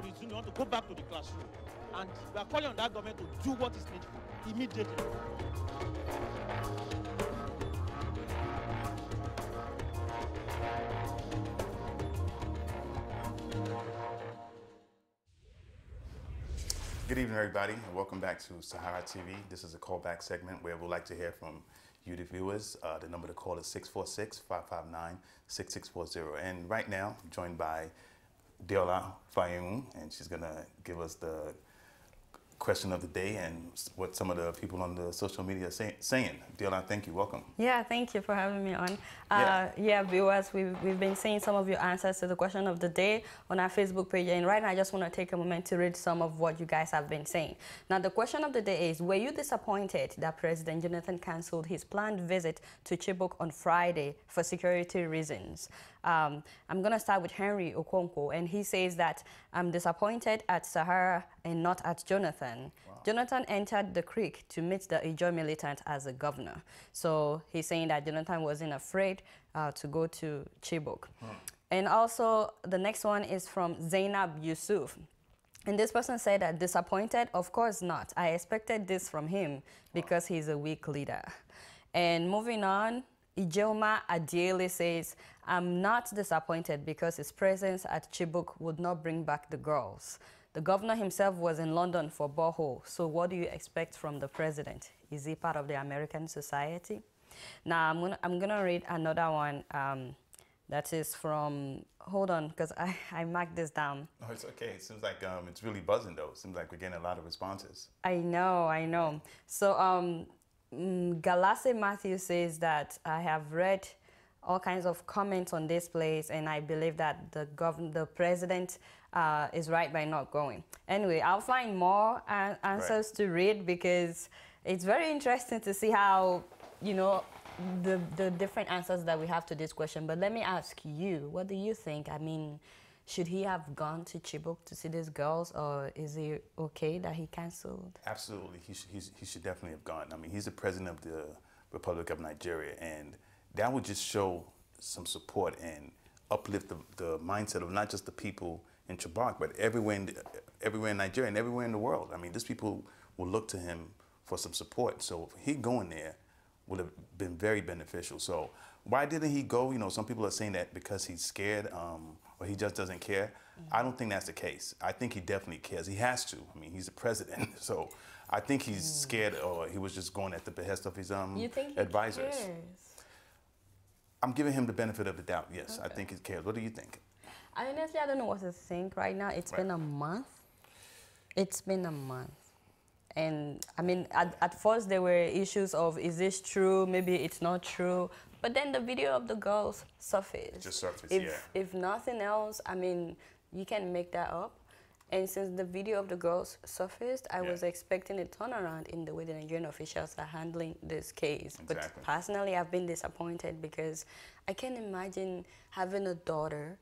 to resume, you want to go back to the classroom. And we are calling on that government to do what is needful immediately. Good evening, everybody, and welcome back to Sahara TV. This is a callback segment where we'd like to hear from you, the viewers. The number to call is 646-559-6640. And right now, I'm joined by Adela Fayehun, and she's going to give us the question of the day and what some of the people on the social media are saying. Adela, thank you. Welcome. Yeah, thank you for having me on. Yeah, viewers, we've been seeing some of your answers to the question of the day on our Facebook page, and right now I just want to take a moment to read some of what you guys have been saying. Now, the question of the day is, were you disappointed that President Jonathan cancelled his planned visit to Chibok on Friday for security reasons? I'm going to start with Henry Okonkwo, and he says that I'm disappointed at Sahara and not at Jonathan. Wow. Jonathan entered the creek to meet the Ijaw militant as a governor. So he's saying that Jonathan wasn't afraid to go to Chibok. And also, the next one is from Zainab Yusuf. And this person said that disappointed, of course not. I expected this from him because he's a weak leader. And moving on, Ijeoma Adela says, I'm not disappointed because his presence at Chibok would not bring back the girls. The governor himself was in London for borehole, so what do you expect from the president? Is he part of the American society? Now, I'm gonna read another one that is from, hold on, because I marked this down. Oh, it's okay. It seems like it's really buzzing, though. It seems like we're getting a lot of responses. I know. So, Galase Matthew says that I have read all kinds of comments on this place, and I believe that the president is right by not going. Anyway, I'll find more answers to read because it's very interesting to see how, you know, the different answers that we have to this question. But let me ask you, what do you think? I mean, should he have gone to Chibok to see these girls, or is it okay that he canceled? Absolutely, he should definitely have gone. I mean, he's the president of the Republic of Nigeria, and that would just show some support and uplift the mindset of not just the people in Chibok, but everywhere in Nigeria and everywhere in the world. I mean, these people will look to him for some support. So he going there would have been very beneficial. So why didn't he go? You know, some people are saying that because he's scared or he just doesn't care. I don't think that's the case. I think he definitely cares. He has to. I mean, he's the president. So I think he's scared, or he was just going at the behest of his you think he advisors. Cares? I'm giving him the benefit of the doubt, yes. Okay. I think he cares. What do you think? Honestly, I don't know what to think right now. It's been a month. It's been a month. And I mean, at first there were issues of, is this true? Maybe it's not true. But then the video of the girls surfaced. It just surfaced, If nothing else, I mean, you can make that up. And since the video of the girls surfaced, I was expecting a turnaround in the way the Nigerian officials are handling this case. Exactly. But personally, I've been disappointed because I can't imagine having a daughter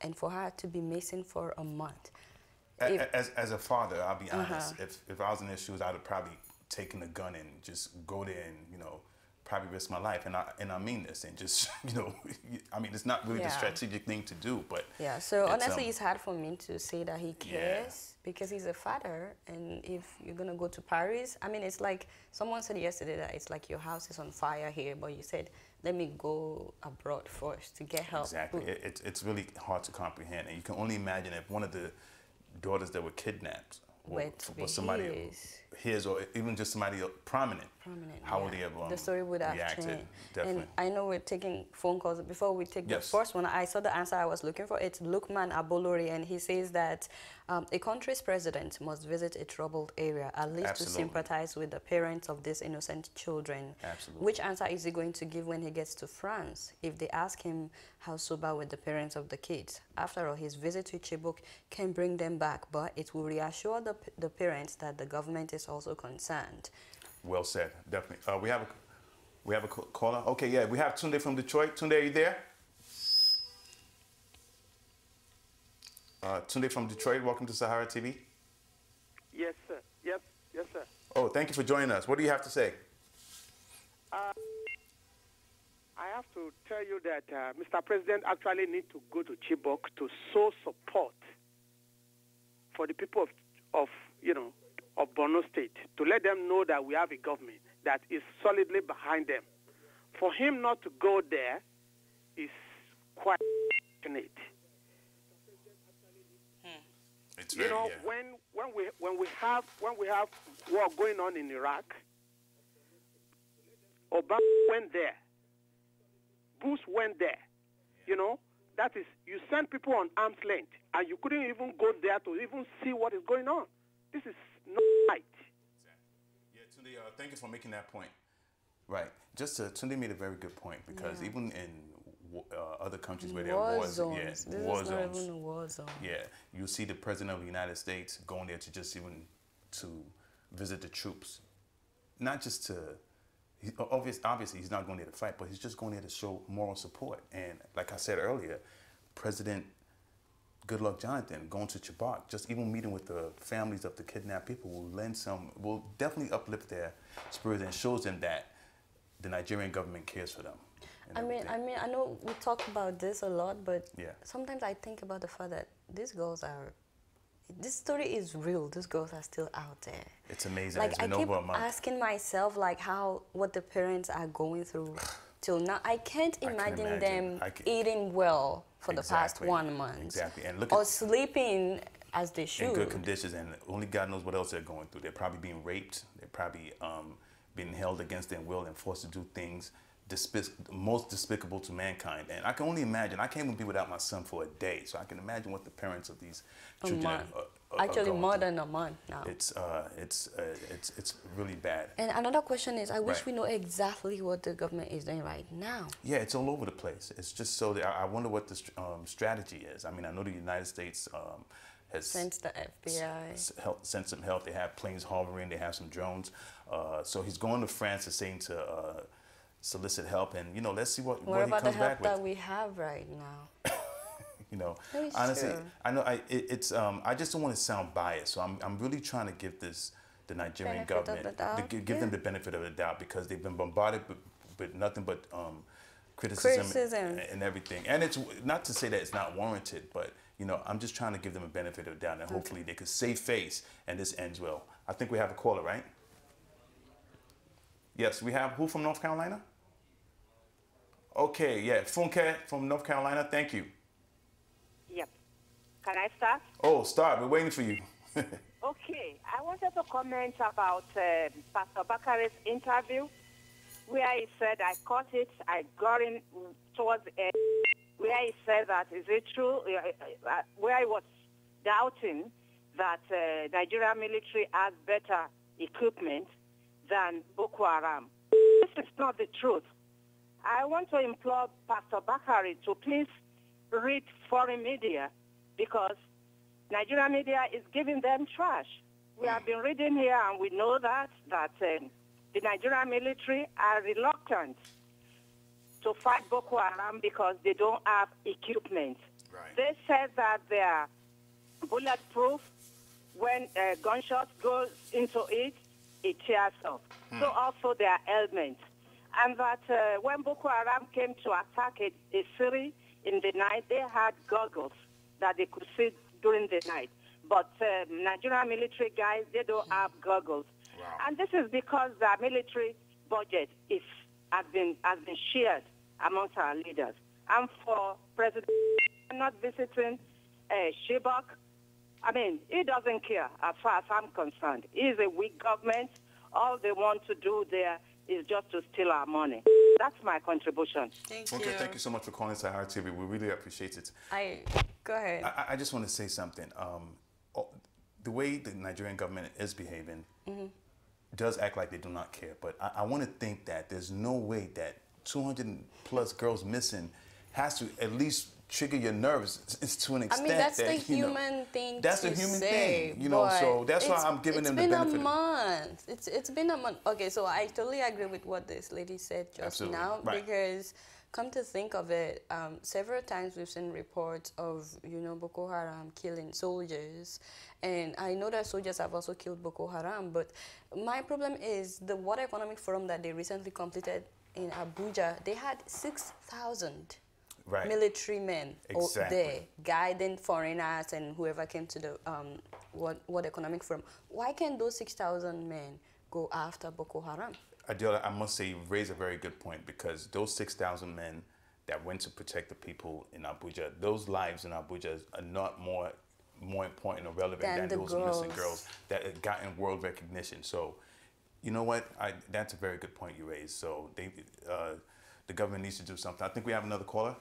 and for her to be missing for a month. As a father, I'll be honest, if I was in their shoes, I'd have probably taken a gun and just go there and, you know, probably risk my life. And I mean this, and just, you know, I mean, it's not really the strategic thing to do, but... Yeah, so honestly, it's hard for me to say that he cares because he's a father. And if you're going to go to Paris, I mean, it's like someone said yesterday that it's like your house is on fire here, but you said, let me go abroad first to get help. Exactly. It's really hard to comprehend. And you can only imagine if one of the daughters that were kidnapped was somebody his or even just somebody prominent, how would they have the story would have reacted? changed. Definitely. And I know we're taking phone calls. Before we take the first one, I saw the answer I was looking for. It's Lukman Abolori, and he says that a country's president must visit a troubled area, at least to sympathize with the parents of these innocent children. Absolutely. Which answer is he going to give when he gets to France if they ask him how sober were the parents of the kids? After all, his visit to Chibok can bring them back, but it will reassure the parents that the government is also concerned. Well said, definitely. We have a caller. Okay, yeah, we have Tunde from Detroit. Tunde, are you there? Tunde from Detroit, welcome to Sahara TV. Yes, sir. Yes, sir. Oh, thank you for joining us. What do you have to say? I have to tell you that Mr. President actually needs to go to Chibok to show support for the people of Borno State, to let them know that we have a government that is solidly behind them. For him not to go there is quite unfortunate. It's very, when we have war going on in Iraq, Obama went there, Bush went there. That is, you send people on arm's length, and you couldn't even go there to even see what is going on. This is not right. Exactly. Yeah, Tunde, thank you for making that point. Right. Tunde made a very good point, because even in other countries where there are war zones, this is not even a war zone. Yeah, you see the president of the United States going there to just even to visit the troops, not just to. Obviously, he's not going there to fight, but he's just going there to show moral support. And like I said earlier, President Goodluck Jonathan going to Chibok, just even meeting with the families of the kidnapped people will definitely uplift their spirits and shows them that the Nigerian government cares for them. I mean, I know we talk about this a lot, but sometimes I think about the fact that these girls are. This story is real. These girls are still out there. It's amazing. Like, it's been I keep over a month. asking myself, like, what the parents are going through till now. I can't imagine them eating well for the past 1 month. Exactly. And or sleeping as they should. In good conditions, and only God knows what else they're going through. They're probably being raped. They're probably being held against their will and forced to do things most despicable to mankind. And I can only imagine. I can't even be without my son for a day, so I can imagine what the parents of these children are actually more through. than a month now. It's really bad. And another question is, I wish we know exactly what the government is doing right now. Yeah, it's all over the place. It's just so that I wonder what the strategy is. I mean, I know the United States has sent the FBI, sent some help. They have planes hovering. They have some drones. So he's going to France, the same to solicit help, and let's see what he comes back with. What about the help that we have right now? Honestly, I know I just don't want to sound biased, so I'm really trying to give the Nigerian government give them the benefit of the doubt, because they've been bombarded with nothing but criticism and everything. And it's not to say that it's not warranted, but I'm just trying to give them a benefit of the doubt, and hopefully they could save face and this ends well. I think we have a caller, right? Yes, we have who from North Carolina? Okay, yeah, Funke from North Carolina, thank you. Yep. Can I start? Oh, start, we're waiting for you. Okay, I wanted to comment about Pastor Bakare's interview, where he said, I caught it, I got in towards the end, where he said that, is it true, where he was doubting that Nigerian military has better equipment than Boko Haram. This is not the truth. I want to implore Pastor Bakare to please read foreign media, because Nigerian media is giving them trash. We have been reading here, and we know that the Nigerian military are reluctant to fight Boko Haram because they don't have equipment. Right. They said that they are bulletproof. When gunshots goes into it, it tears off. So also their helmets. And that when Boko Haram came to attack a city in the night, they had goggles that they could see during the night. But Nigerian military guys, they don't have goggles. Wow. And this is because the military budget has been shared amongst our leaders. And for President not visiting Chibok, I mean, he doesn't care as far as I'm concerned. He's a weak government. All they want to do there is just to steal our money. That's my contribution. Thank Okay, you. thank you so much for calling SaharaTV. We really appreciate it. Go ahead. I just want to say something. The way the Nigerian government is behaving does act like they do not care. But I want to think that there's no way that 200 plus girls missing has to at least trigger your nerves. It's to an extent I mean, that's that, the human thing. That's the human thing, So that's why I'm giving them the benefit. It's been a month. It's been a month. Okay, so I totally agree with what this lady said just now, because come to think of it, several times we've seen reports of Boko Haram killing soldiers, and I know that soldiers have also killed Boko Haram. But my problem is the World Economic Forum that they recently completed in Abuja. They had 6,000. Military men there guiding foreigners and whoever came to the World Economic Forum. Why can't those 6,000 men go after Boko Haram? Adela, I must say you raise a very good point, because those 6,000 men that went to protect the people in Abuja, those lives in Abuja are not more important or relevant than those innocent girls that have gotten world recognition. So, you know what? That's a very good point you raised. So the government needs to do something. I think we have another caller.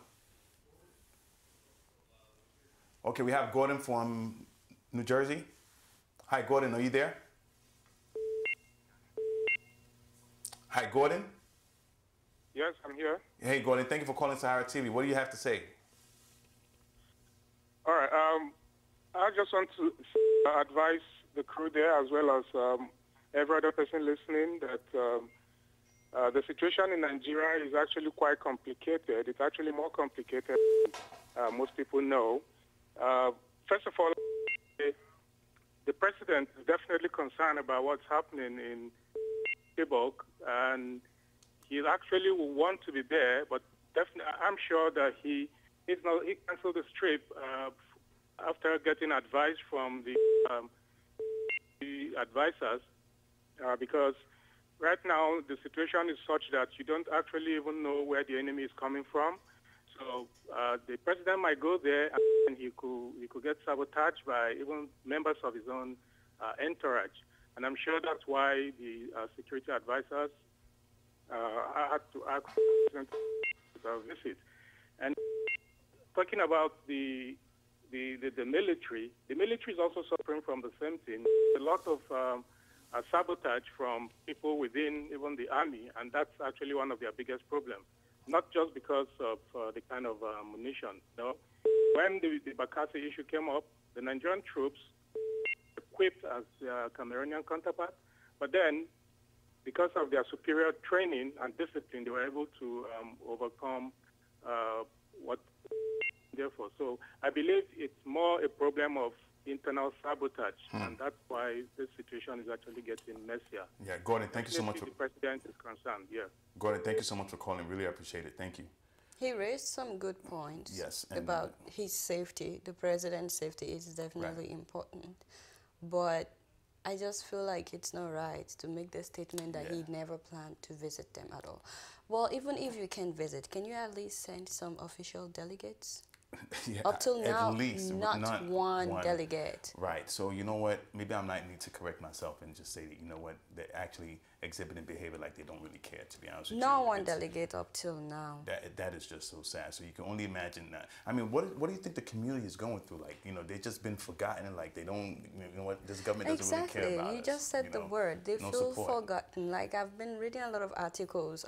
Okay, we have Gordon from New Jersey. Hi, Gordon, are you there? Hi, Gordon. Yes, I'm here. Hey, Gordon, thank you for calling Sahara TV. What do you have to say? All right. I just want to advise the crew there, as well as every other person listening, that the situation in Nigeria is actually quite complicated. It's actually more complicated than most people know. First of all, the president is definitely concerned about what's happening in Chibok, and he actually will want to be there, but definitely, I'm sure that he canceled the trip after getting advice from the advisors, because right now the situation is such that you don't actually even know where the enemy is coming from. So the president might go there and he could get sabotaged by even members of his own entourage. And I'm sure that's why the security advisors had to ask for a visit. And talking about the military is also suffering from the same thing. A lot of sabotage from people within even the army, and that's actually one of their biggest problems. Not just because of the kind of munition. No, when the Bakassi issue came up, the Nigerian troops equipped as their Cameroonian counterpart, but then because of their superior training and discipline, they were able to overcome what therefore. So I believe it's more a problem of internal sabotage, and that's why this situation is actually getting messier. Yeah, Gordon, thank you so much. The president is concerned, yeah. Gordon, thank you so much for calling. Really appreciate it. Thank you. He raised some good points. Yes, about his safety. The president's safety is definitely important. But I just feel like it's not right to make the statement that he never planned to visit them at all. Well, even if you can visit, can you at least send some official delegates? Up till now, not one delegate. Right. So you know what? Maybe I might need to correct myself and just say that, you know what, they're actually exhibiting behavior like they don't really care, to be honest with you. No one delegate up till now. That is just so sad. So you can only imagine that. I mean, what do you think the community is going through? Like, you know, they've just been forgotten, and like they don't, you know what, this government doesn't really care about us. You just said the word. They no feel support. forgotten. Like, I've been reading a lot of articles.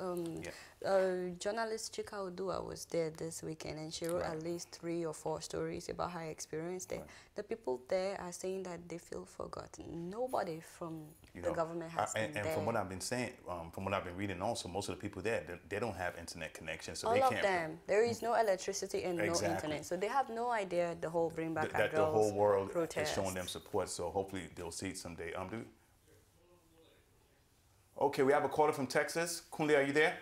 Journalist Chika Odua was there this weekend, and she wrote at least 3 or 4 stories about her experience there. The people there are saying that they feel forgotten. Nobody from the government has been there. And from what I've been saying, from what I've been reading also, most of the people there, they don't have internet connection, so all of them. There is no electricity and no internet, so they have no idea the whole Bring Back Our Girls the whole world protest is showing them support, so hopefully they'll see it someday. Okay, we have a caller from Texas. Kunle, are you there?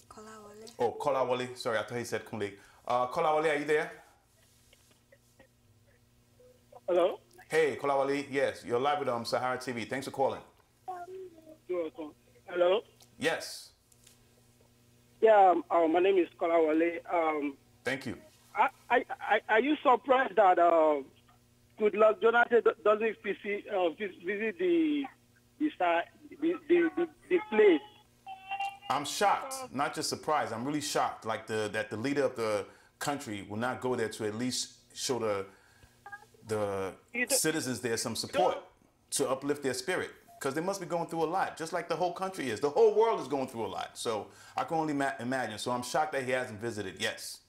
Kolawole. Oh, Kolawole. Sorry, I thought he said Kunle. Kolawole, are you there? Hello? Hey, Kolawole. Yes, you're live with Sahara TV. Thanks for calling. You're welcome. Hello? Yes. Yeah, my name is Kolawole. Thank you. Are you surprised that Goodluck Jonathan doesn't visit the place? I'm shocked, not just surprised. I'm really shocked, like that the leader of the country will not go there to at least show the citizens there some support to uplift their spirit, because they must be going through a lot, just like the whole country is. The whole world is going through a lot. So I can only imagine. So I'm shocked that he hasn't visited. Yes.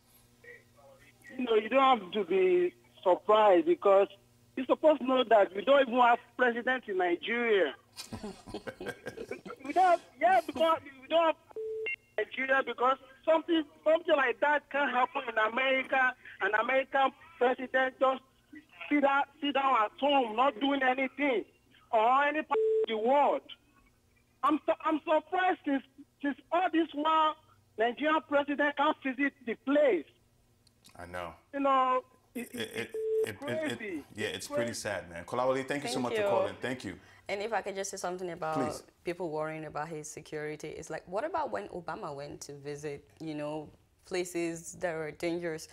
You know, you don't have to be surprised, because you're supposed to know that we don't even have president in Nigeria. because we don't have Nigeria, because something like that can happen in America. An American president just sit down at home, not doing anything, or any part of the world. I'm surprised since all this while, Nigerian president can't visit the place. I know. You know, Crazy. It's pretty sad, man. Kolawole, thank you so much for calling. Thank you. And if I could just say something about Please. people worrying about his security, it's like, what about when Obama went to visit, you know, places that are dangerous?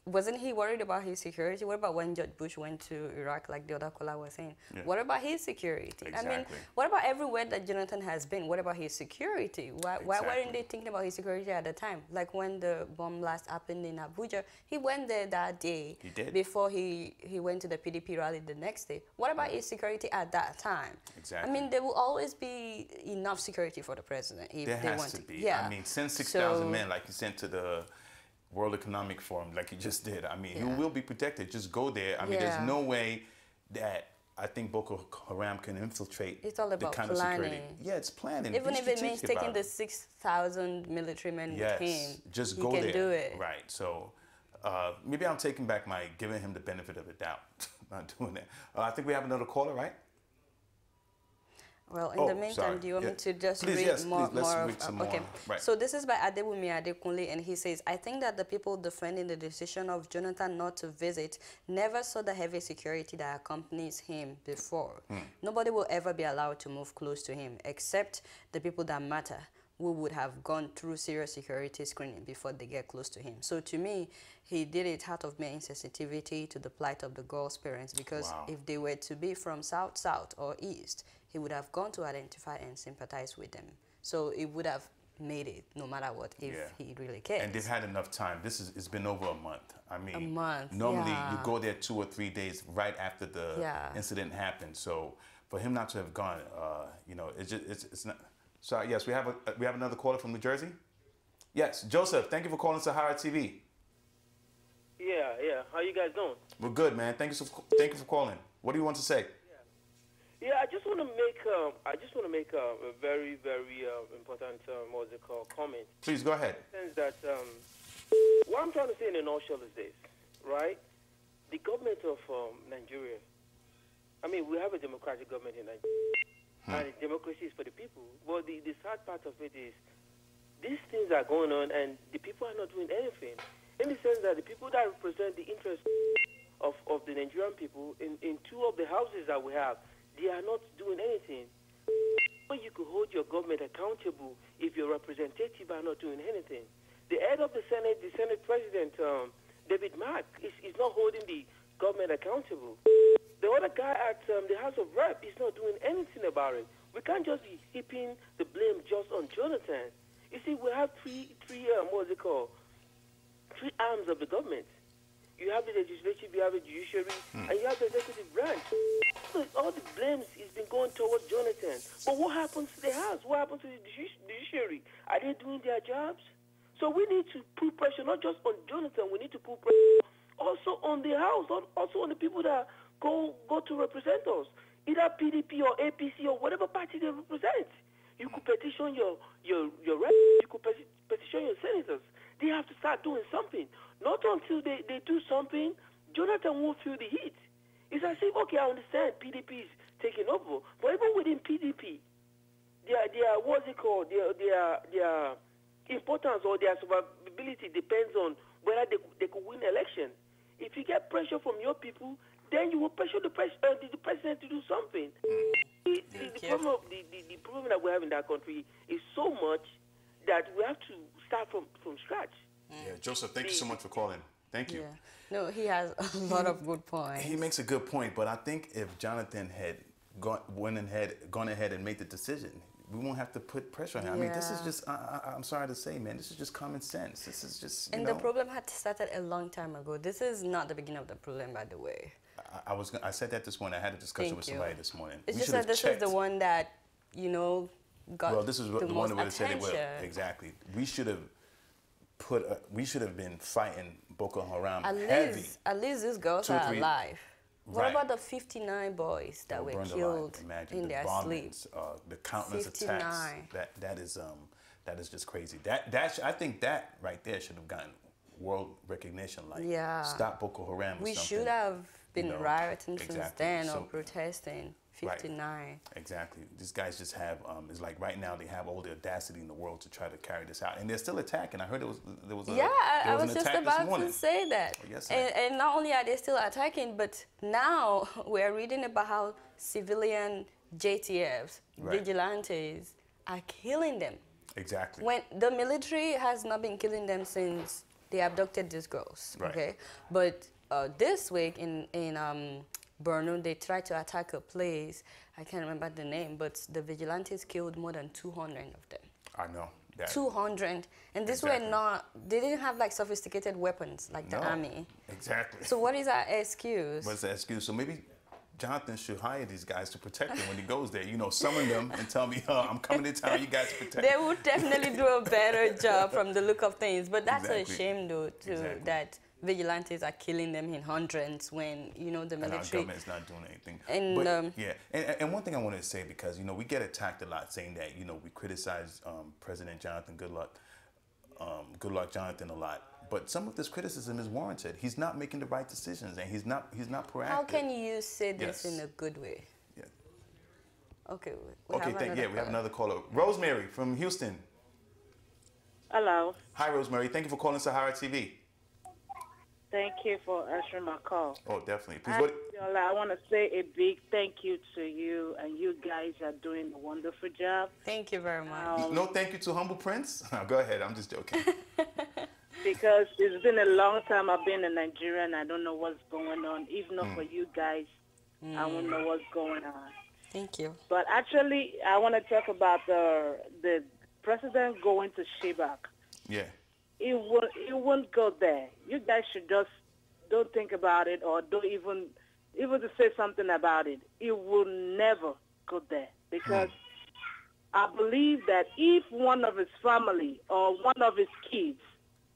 Wasn't he worried about his security? What about when George Bush went to Iraq, like the other caller was saying? Yeah. What about his security? Exactly. I mean, what about everywhere that Jonathan has been? What about his security? Why weren't they thinking about his security at the time? Like when the bomb blast happened in Abuja, he went there that day. He did. Before he went to the PDP rally the next day. What about his security at that time? Exactly. I mean, there will always be enough security for the president if There they has want to be. Yeah. I mean, send 6,000 men like you sent to the World Economic Forum, like you just did. I mean, he will be protected. Just go there. I mean, there's no way that I think Boko Haram can infiltrate It's all about the kind of security. Yeah, it's planning. Even if it means taking the 6,000 military men with him, just he go can there. do it. Right. So maybe I'm taking back my giving him the benefit of the doubt. Not doing that. I think we have another caller, right? Well, in the meantime, do you want me to just read more? Okay. Right. So this is by Adewumi Adekunle, and he says, I think that the people defending the decision of Jonathan not to visit never saw the heavy security that accompanies him before. Nobody will ever be allowed to move close to him, except the people that matter, who would have gone through serious security screening before they get close to him. So to me, he did it out of mere insensitivity to the plight of the girl's parents, because if they were to be from South or East, he would have gone to identify and sympathize with them. So it would have made it no matter what if he really cares. And they've had enough time. It's been over a month. I mean, a month. Normally you go there 2 or 3 days right after the incident happened. So for him not to have gone, you know, it's not. So yes, we have another caller from New Jersey. Yes, Joseph. Thank you for calling Sahara TV. Yeah. How you guys doing? We're good, man. Thank you for calling. What do you want to say? Yeah, I just want to make a very, very important comment. Please go ahead. In the sense that what I'm trying to say in a nutshell is this, right? The government of Nigeria. I mean, we have a democratic government in Nigeria, and democracy is for the people. But the sad part of it is these things are going on, and the people are not doing anything. In the sense that the people that represent the interests of the Nigerian people in 2 of the houses that we have, they are not doing anything. You could hold your government accountable if your representatives are not doing anything. The head of the Senate President, David Mark, is not holding the government accountable. The other guy at the House of Rep is not doing anything about it. We can't just be heaping the blame just on Jonathan. You see, we have three arms of the government. You have the legislative, you have the judiciary, and you have the executive branch. So all the blames has been going towards Jonathan. But what happens to the House? What happens to the judiciary? Are they doing their jobs? So we need to put pressure not just on Jonathan. We need to put pressure also on the House, also on the people that go to represent us, either PDP or APC or whatever party they represent. You could petition your reps. You could petition your senators. They have to start doing something. Not until they do something, Jonathan won't feel the heat. It's as if, okay, I understand PDP is taking over, but even within PDP, their importance or their survivability depends on whether they could win election. If you get pressure from your people, then you will pressure the president to do something. The problem that we have in that country is so much that we have to start from scratch. Yeah, Joseph, thank you so much for calling. Thank you. Yeah. No, he has a lot of good points. He makes a good point, but I think if Jonathan had gone ahead and made the decision, we won't have to put pressure on him. I mean, this is just, I'm sorry to say, man, this is just common sense. This is just, the problem had started a long time ago. This is not the beginning of the problem, by the way. I said that this morning. I had a discussion with somebody this morning. It's just that this is the one that, got well, this is the one that would have said it well. Exactly. We should have been fighting Boko Haram heavy. At least these girls are alive. What about the 59 boys that were killed in their sleep? The countless attacks. That is just crazy. I think that right there should have gotten world recognition. Like, stop Boko Haram. We should have been rioting since then or protesting. 59. Right. Exactly. These guys just have, it's like right now they have all the audacity in the world to try to carry this out. And they're still attacking. I heard there was I was just about to say that. Oh, yes, and not only are they still attacking, but now we're reading about how civilian JTFs, vigilantes, are killing them. Exactly. When the military has not been killing them since they abducted these girls, okay? But this week in Borno, they tried to attack a place. I can't remember the name, but the vigilantes killed more than 200 of them. I know. That. 200. And this were not, they didn't have like sophisticated weapons like the army. Exactly. So what is our excuse? What's the excuse? So maybe Jonathan should hire these guys to protect him when he goes there. You know, summon them and tell me, I'm coming to town, you guys protect They would definitely do a better job from the look of things. But that's a shame, though, that vigilantes are killing them in hundreds when, you know, the military... And our government's not doing anything. And, but, and one thing I want to say, because, you know, we get attacked a lot saying that, you know, we criticize President Jonathan Goodluck Jonathan a lot. But some of this criticism is warranted. He's not making the right decisions, and he's not proactive. How can you say this in a good way? Yeah. Okay. We have another caller. Rosemary from Houston. Hello. Hi, Rosemary. Thank you for calling Sahara TV. Thank you for answering my call. Oh, definitely. Please, I want to say a big thank you to you, and you guys are doing a wonderful job. Thank you very much. No thank you to Humble Prince? Go ahead. I'm just joking. Because it's been a long time I've been in Nigeria, and I don't know what's going on. If not for you guys, I won't know what's going on. Thank you. But actually, I want to talk about the president going to Chibok. Yeah. It won't go there. You guys should just don't think about it, or don't even to say something about it. It will never go there, because I believe that if one of his family or one of his kids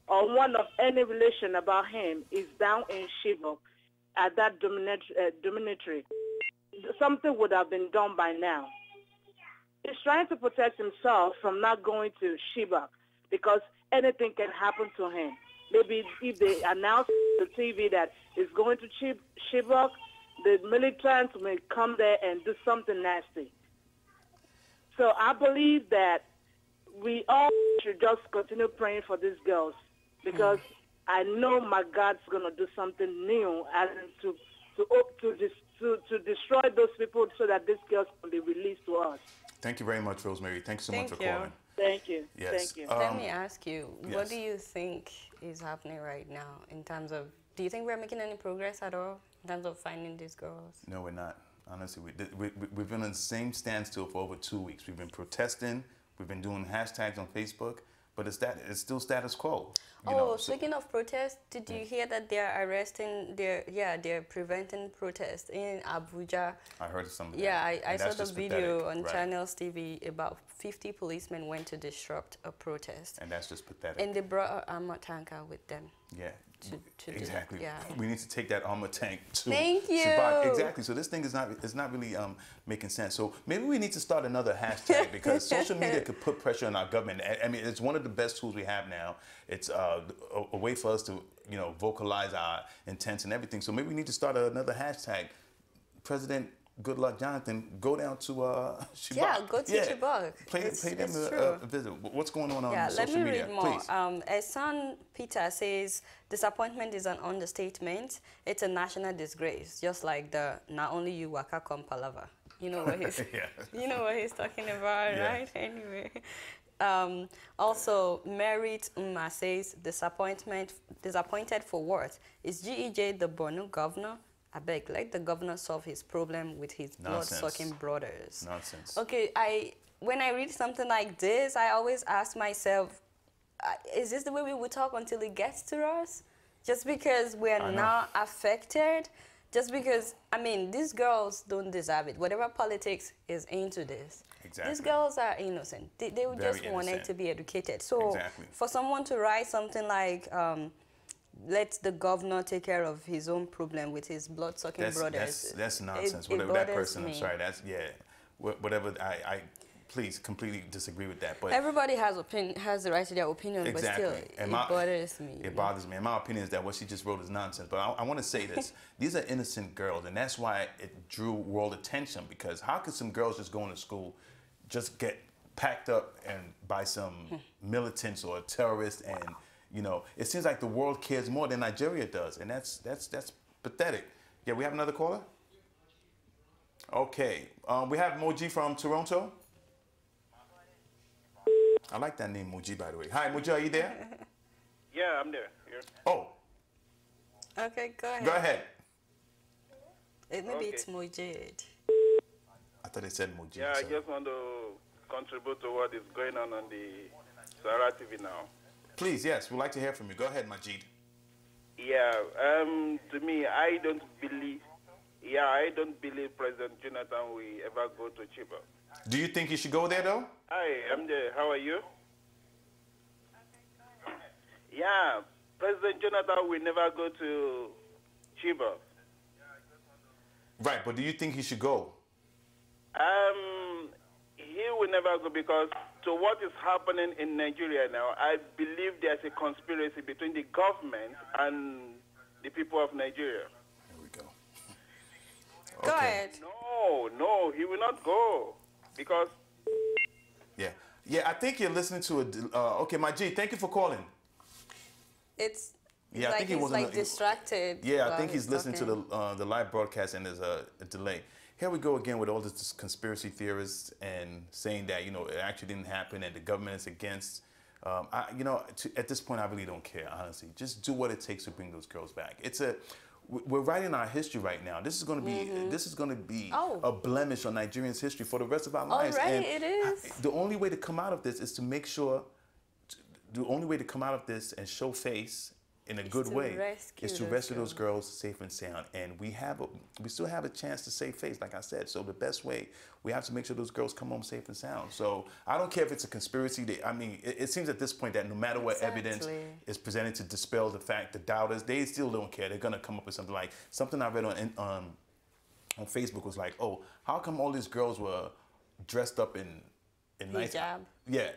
or one of any relation about him is down in Chibok at that dominatory, something would have been done by now. He's trying to protect himself from not going to Chibok, because anything can happen to him. Maybe if they announce on the TV that he's going to Chibok, the militants may come there and do something nasty. So I believe that we all should just continue praying for these girls, because I know my God's going to do something new, and to destroy those people so that these girls can be released to us. Thank you very much, Rosemary. Thank you so much for calling. Thank you. Yes. Thank you. Let me ask you, what do you think is happening right now in terms of, do you think we're making any progress at all in terms of finding these girls? No, we're not. Honestly, we've been on the same standstill for over 2 weeks. We've been protesting. We've been doing hashtags on Facebook, but it's still status quo. Speaking of protests, did you hear that they're arresting, they're preventing protests in Abuja? I heard some of that. Yeah, I saw the video on Channels TV. About 50 policemen went to disrupt a protest. And that's just pathetic. And they brought an armored tanker with them. Yeah. Exactly. We need to take that armored tank to Thank you. Chibok. Exactly. So this thing is not really making sense. So maybe we need to start another hashtag, because social media could put pressure on our government. I mean, it's one of the best tools we have now. It's a way for us to, you know, vocalize our intents and everything. So maybe we need to start another hashtag. President Goodluck Jonathan, go down to Chibok. Yeah, go to Chibok. Pay them a visit. What's going on social media? Let me read more. Esan Peter says, disappointment is an understatement. It's a national disgrace, just like the not only you waka come palava. You know what he's, you know what he's talking about, right? Anyway. Also, Merit Umma says, disappointed for what? Is GEJ the Borno governor? I beg, let the governor solve his problem with his blood-sucking brothers. Nonsense. Okay, when I read something like this, I always ask myself, is this the way we would talk until it gets to us? Just because we're not affected? Just because, I mean, these girls don't deserve it. Whatever politics is into this. Exactly. These girls are innocent. They just wanted to be educated. So for someone to write something like, let the governor take care of his own problem with his blood-sucking brothers. That's nonsense. Whatever that person, I'm sorry, that's, whatever, please completely disagree with that. But everybody has the right to their opinion, exactly. But still, it bothers me. It bothers me. And my opinion is that what she just wrote is nonsense. But I want to say this: these are innocent girls, and that's why it drew world attention. Because how could some girls just go into school, just get packed up and by some militants or terrorists, and you know, it seems like the world cares more than Nigeria does, and that's pathetic. Yeah, we have another caller. Okay, we have Moji from Toronto. I like that name, Moji, by the way. Hi, Moji, are you there? Yeah, I'm there. Here. Oh. Okay, go ahead. Go ahead. Maybe it's Mojid. I thought they said Moji. Yeah, I just want to contribute to what is going on the Sahara TV now. Please, yes, we'd like to hear from you. Go ahead, Majid. Yeah, to me, I don't believe President Jonathan will ever go to Chibok. Do you think he should go there, though? Hi, I'm there. How are you? Yeah, President Jonathan will never go to Chibok. Right, but do you think he should go? He will never go because to what is happening in Nigeria now, I believe there's a conspiracy between the government and the people of Nigeria. Here we go. Go ahead. No, he will not go because... Yeah, I think you're listening to a... okay, Majid, thank you for calling. It's yeah, like I think he he's like distracted. Yeah, I think he's listening to the live broadcast and there's a delay. Here we go again with all this conspiracy theorists and saying that, you know, it actually didn't happen and the government is against. At this point, I really don't care, honestly. Just do what it takes to bring those girls back. We're writing our history right now. This is going to be a blemish on Nigerians' history for the rest of our lives. Already it is. The only way to come out of this is to make sure. The only way to come out of this and show face in a good way is to rescue those girls safe and sound. And we still have a chance to save face, like I said. So the best way, we have to make sure those girls come home safe and sound. So I don't care if it's a conspiracy. It seems at this point that no matter what evidence is presented to dispel the fact, the doubters, they still don't care. They're going to come up with something like, something I read on Facebook was like, oh, how come all these girls were dressed up in nice... hijab. Yeah,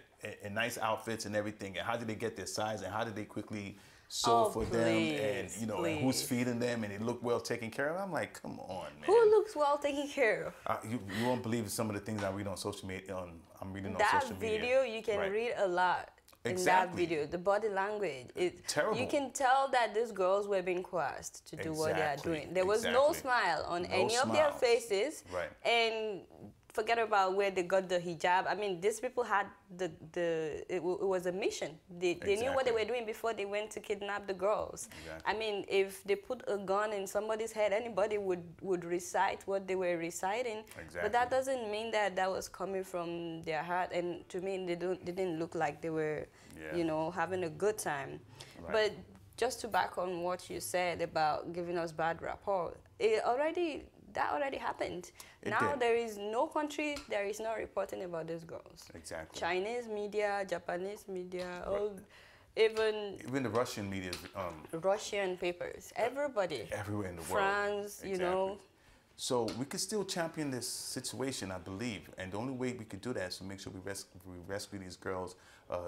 in nice outfits and everything. And how did they get their size? And how did they quickly... sew for them, and and who's feeding them, and they look well taken care of. I'm like, come on, man. Who looks well taken care of? You won't believe some of the things I read on social media. I'm reading on that social media. Video, you can read a lot in that video. The body language, terrible. You can tell that these girls were being coerced to do what they are doing. There was no smile on any of their faces, and forget about where they got the hijab. I mean, these people had it was a mission. They knew what they were doing before they went to kidnap the girls. I mean, if they put a gun in somebody's head, anybody would recite what they were reciting. But that doesn't mean that was coming from their heart. And to me, they didn't look like they were, having a good time. But just to back on what you said about giving us bad rapport, that already happened. Now there is no country, there is no reporting about these girls. Exactly. Chinese media, Japanese media, even the Russian media. Russian papers, everybody. Everywhere in the world. France, So we could still champion this situation, I believe. And the only way we could do that is to make sure we rescue these girls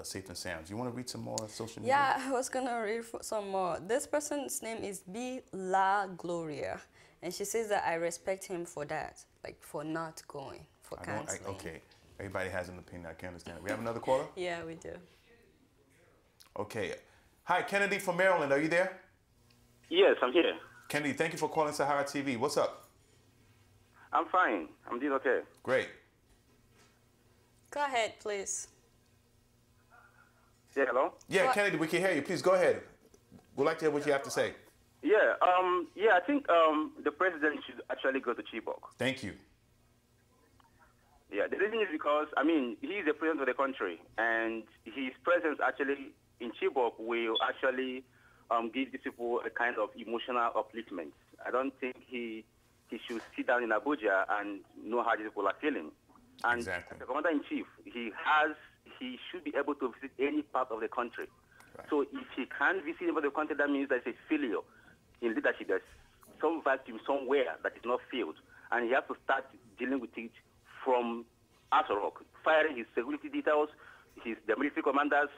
safe and sound. Do you want to read some more social media? Yeah, I was going to read some more. This person's name is B. La Gloria. And she says that I respect him for that, like for not going, for canceling. Okay, everybody has an opinion, I can understand. We have another caller? Yeah, we do. Okay. Hi, Kennedy from Maryland, are you there? Yes, I'm here. Kennedy, thank you for calling Sahara TV. What's up? I'm fine. I'm doing okay. Great. Go ahead, please. Yeah, hello? Yeah, Kennedy, we can hear you. Please go ahead. We'd like to hear what you have to say. Yeah, I think the president should actually go to Chibok. Thank you. Yeah, the reason is because, he's the president of the country, and his presence actually in Chibok will actually give these people a kind of emotional upliftment. I don't think he should sit down in Abuja and know how these people are feeling. And the commander-in-chief, he should be able to visit any part of the country. Right. So if he can't visit any part of the country, that means there's a failure in leadership. There's some vacuum somewhere that is not filled, and he has to start dealing with it from Rock, firing his security details, the military commanders,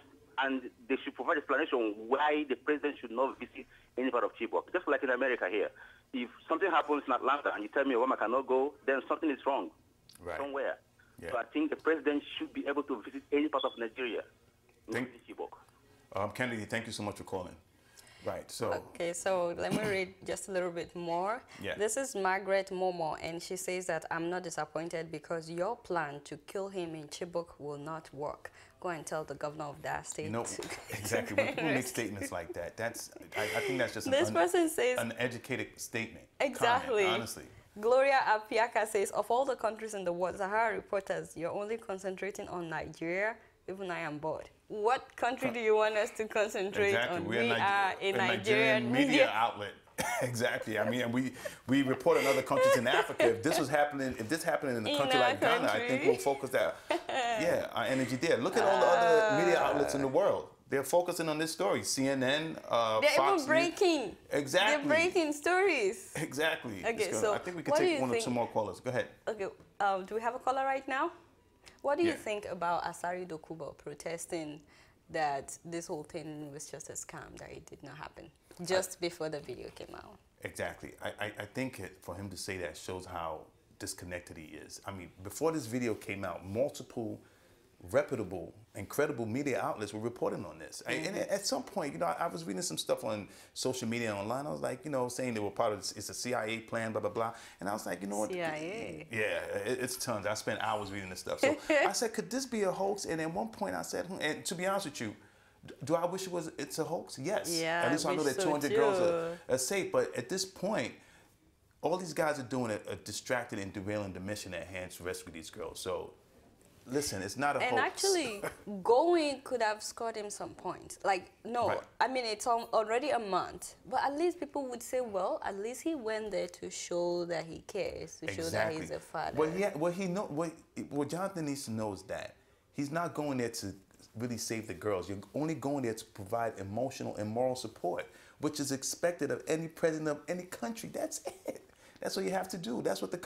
and they should provide explanation why the president should not visit any part of Chibok. Just like in America here. If something happens in Atlanta and you tell me Obama cannot go, then something is wrong somewhere. Yeah. So I think the president should be able to visit any part of Nigeria, including Chibok. Kennedy, thank you so much for calling. Right, so... Okay, so let me read just a little bit more. Yeah. This is Margaret Momo, and she says that I'm not disappointed because your plan to kill him in Chibok will not work. Go and tell the governor of that state. You know, exactly. When people make statements like that, I think that's just an uneducated statement. Exactly. Comment, honestly. Gloria Apiaka says, of all the countries in the world, Sahara reporters, you're only concentrating on Nigeria. Even I am bored. What country do you want us to concentrate on? We are a Nigerian media outlet. Exactly. I mean, we report on other countries in Africa. If this happening in a country like Ghana, I think we'll focus our energy there. Look at all the other media outlets in the world. They're focusing on this story. CNN, they're Fox even breaking. News. Exactly. They're breaking stories. Exactly. Okay, so I think we can take one or two more callers. Go ahead. Okay. Do we have a caller right now? What do you think about Asari Dokubo protesting that this whole thing was just a scam, that it did not happen just before the video came out? Exactly. I think for him to say that shows how disconnected he is. I mean, before this video came out, multiple reputable and credible media outlets were reporting on this. And at some point, you know, I was reading some stuff on social media online. I was like, you know, saying they were part of it's a CIA plan, blah, blah, blah. And I was like, you know what? CIA? Yeah, it's tons. I spent hours reading this stuff. So I said, could this be a hoax? And at one point I said, and to be honest with you, do I wish it's a hoax? Yes. Yeah, at least I know that 200 girls are safe. But at this point, all these guys are doing a distracted and derailing the mission at hand to rescue these girls. So listen, it's not a hoax. And actually, going could have scored him some points. Like, no, I mean, it's already a month. But at least people would say, well, at least he went there to show that he cares, to show that he's a father. What Jonathan needs to know is that he's not going there to really save the girls. You're only going there to provide emotional and moral support, which is expected of any president of any country. That's it. That's what you have to do. That's what the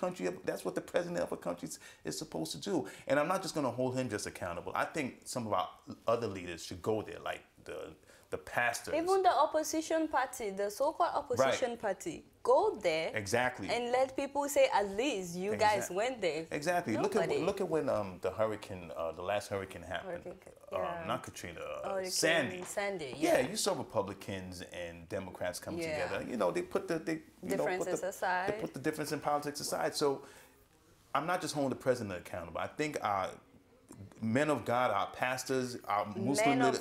president of a country is supposed to do. And I'm not just going to hold him just accountable. I think some of our other leaders should go there, like the pastors. Even the opposition party, the so-called opposition party, go there. Exactly. And let people say, at least you guys went there. Exactly. Look at when the hurricane, the last hurricane happened. Not Katrina, Sandy. Yeah. You saw Republicans and Democrats come together. You know, they put the differences aside. They put the difference in politics aside. So I'm not just holding the president accountable. I think our men of God, our pastors, our Muslim leaders,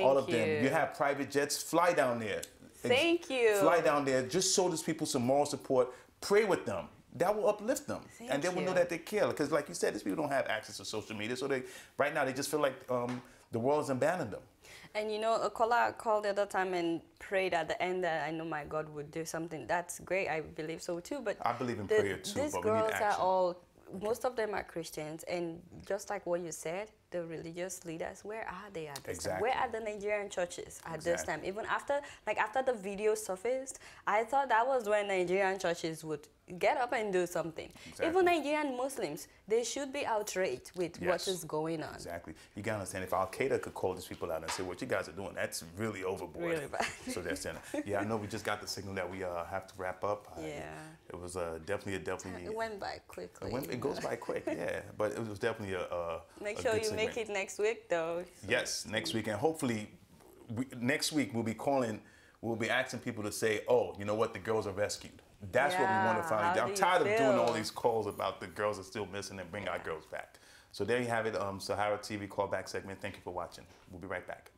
all of them. You have private jets, fly down there. Thank you. Fly down there, just show these people some moral support, pray with them. That will uplift them, and they will know that they care. Because, like you said, these people don't have access to social media, so right now they just feel like the world has abandoned them. And you know, a caller called the other time and prayed at the end that I know my God would do something. That's great. I believe so too. But I believe in prayer too. These but we need girls action. are all. Most of them are Christians, and just like what you said, the religious leaders, where are they at this time? Where are the Nigerian churches at this time? Even after the video surfaced, I thought that was when Nigerian churches would get up and do something. Even Nigerian Muslims, they should be outraged with what is going on. Exactly. You gotta understand, if Al-Qaeda could call these people out and say, what you guys are doing, that's really overboard. Really bad. So they're saying, I know we just got the signal that we have to wrap up. It was definitely. It went by quickly. It goes by quick, but it was definitely a Make sure you make it next week, though. Yes, next week. And hopefully, next week we'll be asking people to say, oh, you know what, the girls are rescued. That's what we want to find out. I'm tired of doing all these calls about the girls are still missing and bring our girls back. So there you have it, Sahara TV callback segment. Thank you for watching. We'll be right back.